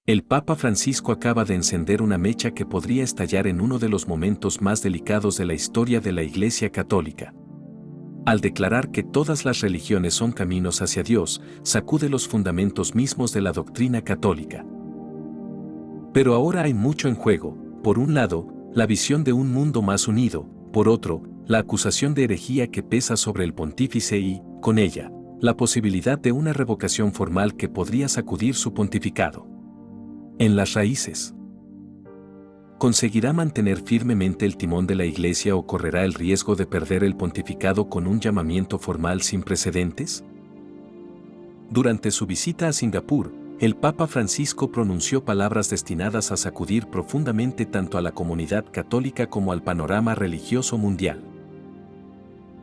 El Papa Francisco acaba de encender una mecha que podría estallar en uno de los momentos más delicados de la historia de la Iglesia Católica. Al declarar que todas las religiones son caminos hacia Dios, sacude los fundamentos mismos de la doctrina católica. Pero ahora hay mucho en juego: por un lado, la visión de un mundo más unido; por otro, la acusación de herejía que pesa sobre el pontífice y, con ella, la posibilidad de una revocación formal que podría sacudir su pontificado. En las raíces. ¿Conseguirá mantener firmemente el timón de la Iglesia o correrá el riesgo de perder el pontificado con un llamamiento formal sin precedentes? Durante su visita a Singapur, el Papa Francisco pronunció palabras destinadas a sacudir profundamente tanto a la comunidad católica como al panorama religioso mundial.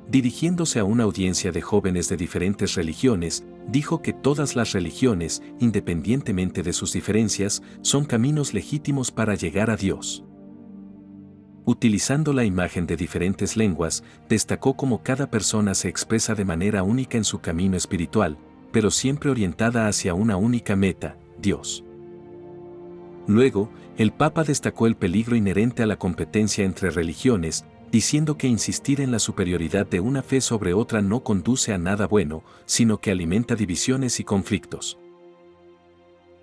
Dirigiéndose a una audiencia de jóvenes de diferentes religiones, dijo que todas las religiones, independientemente de sus diferencias, son caminos legítimos para llegar a Dios. Utilizando la imagen de diferentes lenguas, destacó cómo cada persona se expresa de manera única en su camino espiritual, pero siempre orientada hacia una única meta: Dios. Luego, el Papa destacó el peligro inherente a la competencia entre religiones, diciendo que insistir en la superioridad de una fe sobre otra no conduce a nada bueno, sino que alimenta divisiones y conflictos.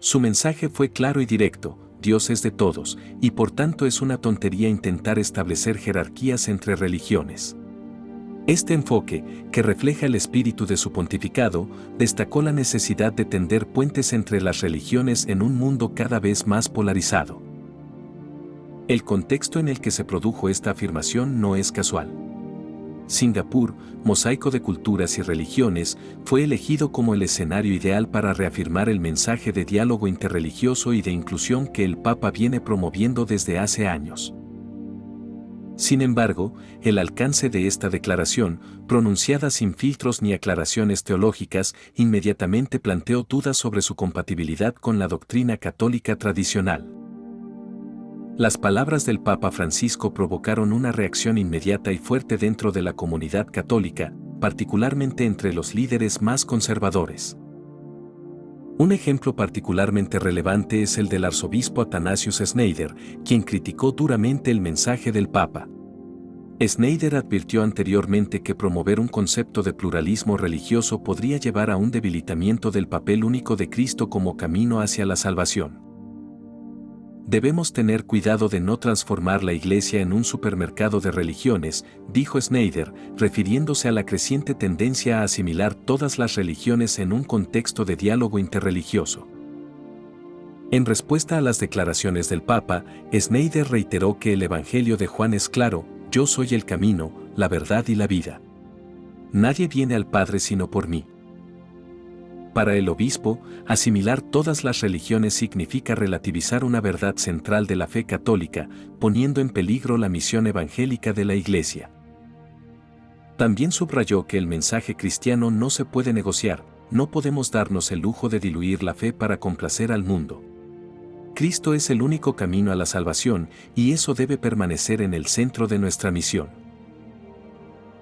Su mensaje fue claro y directo: Dios es de todos, y por tanto es una tontería intentar establecer jerarquías entre religiones. Este enfoque, que refleja el espíritu de su pontificado, destacó la necesidad de tender puentes entre las religiones en un mundo cada vez más polarizado. El contexto en el que se produjo esta afirmación no es casual. Singapur, mosaico de culturas y religiones, fue elegido como el escenario ideal para reafirmar el mensaje de diálogo interreligioso y de inclusión que el Papa viene promoviendo desde hace años. Sin embargo, el alcance de esta declaración, pronunciada sin filtros ni aclaraciones teológicas, inmediatamente planteó dudas sobre su compatibilidad con la doctrina católica tradicional. Las palabras del Papa Francisco provocaron una reacción inmediata y fuerte dentro de la comunidad católica, particularmente entre los líderes más conservadores. Un ejemplo particularmente relevante es el del arzobispo Athanasius Schneider, quien criticó duramente el mensaje del Papa. Schneider advirtió anteriormente que promover un concepto de pluralismo religioso podría llevar a un debilitamiento del papel único de Cristo como camino hacia la salvación. Debemos tener cuidado de no transformar la Iglesia en un supermercado de religiones, dijo Schneider, refiriéndose a la creciente tendencia a asimilar todas las religiones en un contexto de diálogo interreligioso. En respuesta a las declaraciones del Papa, Schneider reiteró que el Evangelio de Juan es claro: yo soy el camino, la verdad y la vida. Nadie viene al Padre sino por mí. Para el obispo, asimilar todas las religiones significa relativizar una verdad central de la fe católica, poniendo en peligro la misión evangélica de la Iglesia. También subrayó que el mensaje cristiano no se puede negociar: no podemos darnos el lujo de diluir la fe para complacer al mundo. Cristo es el único camino a la salvación, y eso debe permanecer en el centro de nuestra misión.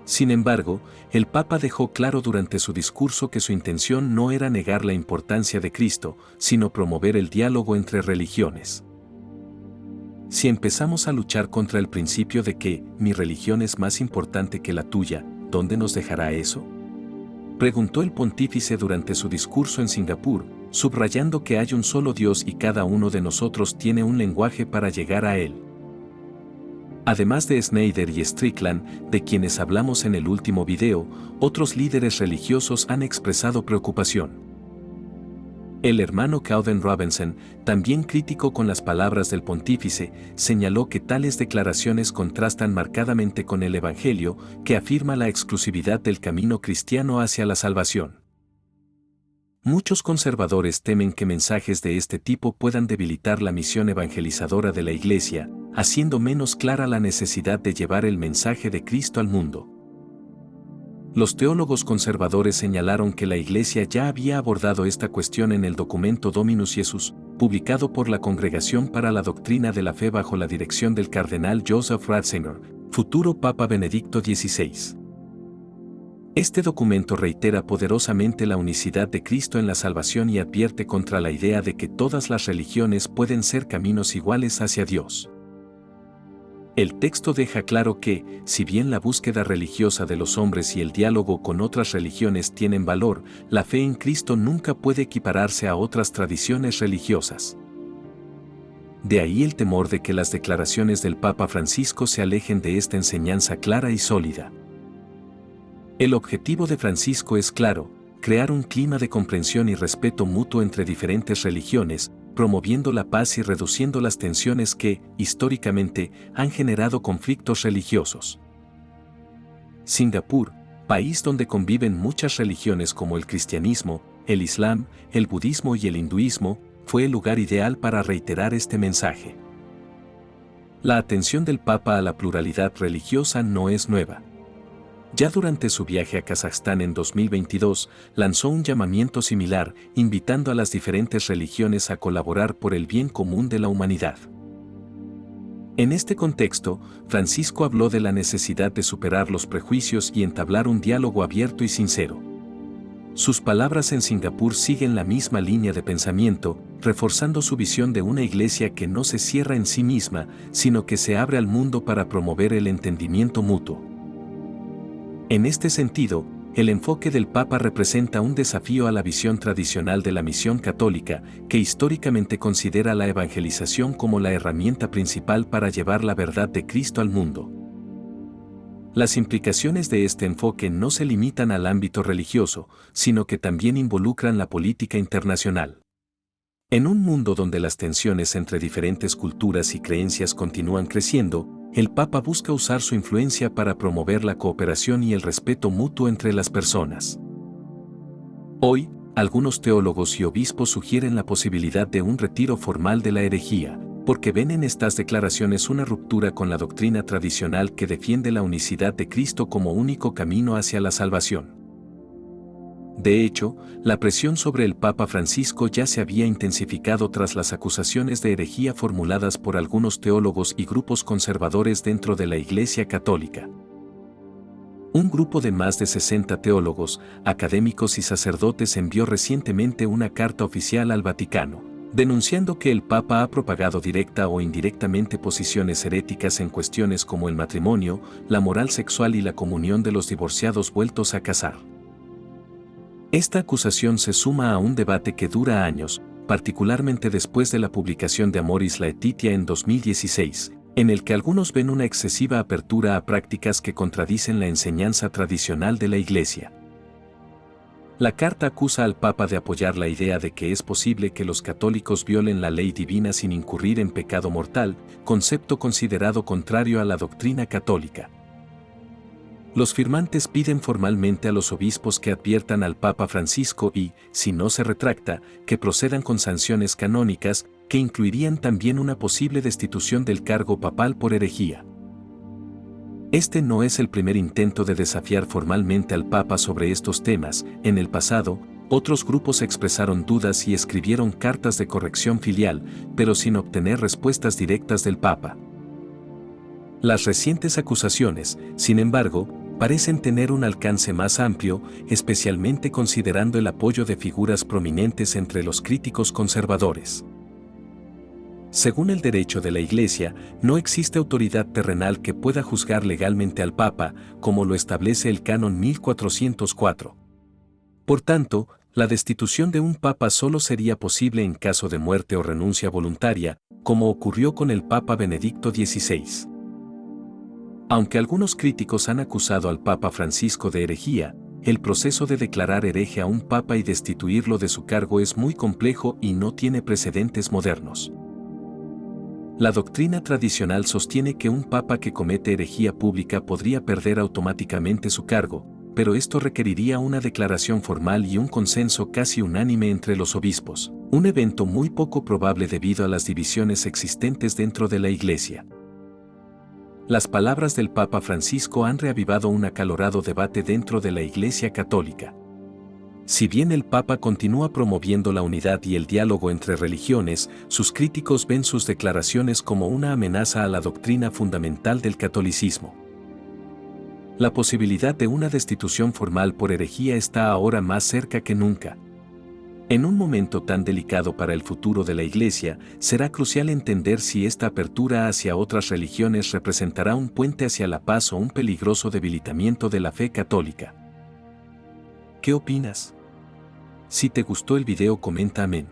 Sin embargo, el Papa dejó claro durante su discurso que su intención no era negar la importancia de Cristo, sino promover el diálogo entre religiones. Si empezamos a luchar contra el principio de que mi religión es más importante que la tuya, ¿dónde nos dejará eso?, preguntó el pontífice durante su discurso en Singapur, subrayando que hay un solo Dios y cada uno de nosotros tiene un lenguaje para llegar a Él. Además de Schneider y Strickland, de quienes hablamos en el último video, otros líderes religiosos han expresado preocupación. El hermano Cauden Robinson, también crítico con las palabras del pontífice, señaló que tales declaraciones contrastan marcadamente con el Evangelio, que afirma la exclusividad del camino cristiano hacia la salvación. Muchos conservadores temen que mensajes de este tipo puedan debilitar la misión evangelizadora de la Iglesia, haciendo menos clara la necesidad de llevar el mensaje de Cristo al mundo. Los teólogos conservadores señalaron que la Iglesia ya había abordado esta cuestión en el documento Dominus Jesus, publicado por la Congregación para la Doctrina de la Fe bajo la dirección del cardenal Joseph Ratzinger, futuro Papa Benedicto XVI. Este documento reitera poderosamente la unicidad de Cristo en la salvación y advierte contra la idea de que todas las religiones pueden ser caminos iguales hacia Dios. El texto deja claro que, si bien la búsqueda religiosa de los hombres y el diálogo con otras religiones tienen valor, la fe en Cristo nunca puede equipararse a otras tradiciones religiosas. De ahí el temor de que las declaraciones del Papa Francisco se alejen de esta enseñanza clara y sólida. El objetivo de Francisco es claro: crear un clima de comprensión y respeto mutuo entre diferentes religiones, promoviendo la paz y reduciendo las tensiones que, históricamente, han generado conflictos religiosos. Singapur, país donde conviven muchas religiones como el cristianismo, el islam, el budismo y el hinduismo, fue el lugar ideal para reiterar este mensaje. La atención del Papa a la pluralidad religiosa no es nueva. Ya durante su viaje a Kazajstán en 2022, lanzó un llamamiento similar, invitando a las diferentes religiones a colaborar por el bien común de la humanidad. En este contexto, Francisco habló de la necesidad de superar los prejuicios y entablar un diálogo abierto y sincero. Sus palabras en Singapur siguen la misma línea de pensamiento, reforzando su visión de una iglesia que no se cierra en sí misma, sino que se abre al mundo para promover el entendimiento mutuo. En este sentido, el enfoque del Papa representa un desafío a la visión tradicional de la misión católica, que históricamente considera la evangelización como la herramienta principal para llevar la verdad de Cristo al mundo. Las implicaciones de este enfoque no se limitan al ámbito religioso, sino que también involucran la política internacional. En un mundo donde las tensiones entre diferentes culturas y creencias continúan creciendo, el Papa busca usar su influencia para promover la cooperación y el respeto mutuo entre las personas. Hoy, algunos teólogos y obispos sugieren la posibilidad de un retiro formal de la herejía, porque ven en estas declaraciones una ruptura con la doctrina tradicional que defiende la unicidad de Cristo como único camino hacia la salvación. De hecho, la presión sobre el Papa Francisco ya se había intensificado tras las acusaciones de herejía formuladas por algunos teólogos y grupos conservadores dentro de la Iglesia Católica. Un grupo de más de 60 teólogos, académicos y sacerdotes envió recientemente una carta oficial al Vaticano, denunciando que el Papa ha propagado directa o indirectamente posiciones heréticas en cuestiones como el matrimonio, la moral sexual y la comunión de los divorciados vueltos a casar. Esta acusación se suma a un debate que dura años, particularmente después de la publicación de Amoris Laetitia en 2016, en el que algunos ven una excesiva apertura a prácticas que contradicen la enseñanza tradicional de la Iglesia. La carta acusa al Papa de apoyar la idea de que es posible que los católicos violen la ley divina sin incurrir en pecado mortal, concepto considerado contrario a la doctrina católica. Los firmantes piden formalmente a los obispos que adviertan al Papa Francisco y, si no se retracta, que procedan con sanciones canónicas, que incluirían también una posible destitución del cargo papal por herejía. Este no es el primer intento de desafiar formalmente al Papa sobre estos temas. En el pasado, otros grupos expresaron dudas y escribieron cartas de corrección filial, pero sin obtener respuestas directas del Papa. Las recientes acusaciones, sin embargo, parecen tener un alcance más amplio, especialmente considerando el apoyo de figuras prominentes entre los críticos conservadores. Según el derecho de la Iglesia, no existe autoridad terrenal que pueda juzgar legalmente al Papa, como lo establece el Canon 1404. Por tanto, la destitución de un Papa solo sería posible en caso de muerte o renuncia voluntaria, como ocurrió con el Papa Benedicto XVI. Aunque algunos críticos han acusado al Papa Francisco de herejía, el proceso de declarar hereje a un papa y destituirlo de su cargo es muy complejo y no tiene precedentes modernos. La doctrina tradicional sostiene que un papa que comete herejía pública podría perder automáticamente su cargo, pero esto requeriría una declaración formal y un consenso casi unánime entre los obispos, un evento muy poco probable debido a las divisiones existentes dentro de la Iglesia. Las palabras del Papa Francisco han reavivado un acalorado debate dentro de la Iglesia Católica. Si bien el Papa continúa promoviendo la unidad y el diálogo entre religiones, sus críticos ven sus declaraciones como una amenaza a la doctrina fundamental del catolicismo. La posibilidad de una destitución formal por herejía está ahora más cerca que nunca. En un momento tan delicado para el futuro de la Iglesia, será crucial entender si esta apertura hacia otras religiones representará un puente hacia la paz o un peligroso debilitamiento de la fe católica. ¿Qué opinas? Si te gustó el video, comenta amén.